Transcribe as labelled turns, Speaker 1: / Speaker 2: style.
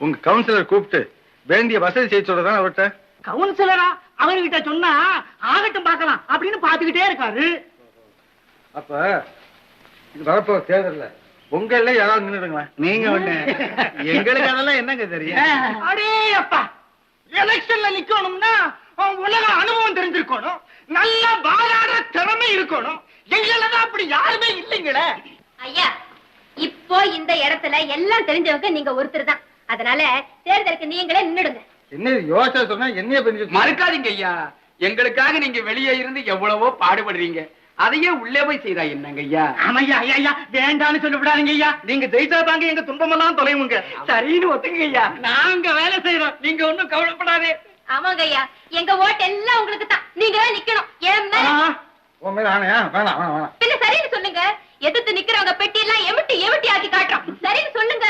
Speaker 1: உங்க கவுன்சிலர் கூப்பிட்டு வேண்டிய வசதி செய்ய சொல்றதான் அவர்கிட்ட.
Speaker 2: கவுன்சிலரா? அவர்கிட்ட சொன்னா ஆகட்டும் பார்க்கலாம் அப்படின்னு பாத்துக்கிட்டே இருக்காரு.
Speaker 1: அப்ப இது வரப்போ தேர்தல்ல உங்கள யாராவது நின்னுடுங்களா?
Speaker 3: நீங்க ஒண்ணு எங்களுக்கு அதெல்லாம் என்னங்க தெரியும்?
Speaker 2: அடே அப்பா, எலெக்ஷன்ல நிக்கணும்னா உலக அனுபவம் தெரிஞ்சிருக்கணும், நல்ல வாழாட திறமை இருக்கணும். எங்களதான் அப்படி யாருமே இல்லைங்களே.
Speaker 4: ஐயா, இப்போ இந்த இடத்துல எல்லாம் தெரிஞ்சவங்க நீங்க ஒருத்தர் தான். அதனால தேர்தலுக்கு நீங்களே நின்னுடுங்க.
Speaker 1: என்ன யோசனை சொன்னா என்னைய பண்ணி
Speaker 3: மறுக்காதீங்க ஐயா, எங்களுக்காக நீங்க வெளியே இருந்து எவ்வளவோ பாடுபடுறீங்க, அதையே உள்ளே போய் செய்தா என்னங்க ஐயா?
Speaker 2: ஆமையா ஐயா, ஐயா வேண்டான்னு சொல்லக்கூடாதுங்க ஐயா. நீங்க ஜெயிச்சாதாங்க எங்க துன்பமெல்லாம் தொலைவுங்க. சரின்னு ஒத்துங்க ஐயா, நாங்க வேலை செய்யறோம், நீங்க ஒண்ணும் கவலைப்படாதே.
Speaker 4: ஆமாங்க ஐயா, எங்க ஓட்டு எல்லாம் உங்களுக்கு தான். நீங்க தான் நிக்கணும். ஏன்
Speaker 1: உன் மேல ஆணையா? வேணாம் வேணாம் வேணாம்.
Speaker 4: பின்ன சரின்னு சொல்லுங்க. எதிர்த்து நிக்கிறவங்க பெட்டி எல்லாம் எமிட்டி ஆக்கி காட்டுறோம். சரின்னு சொல்லுங்க.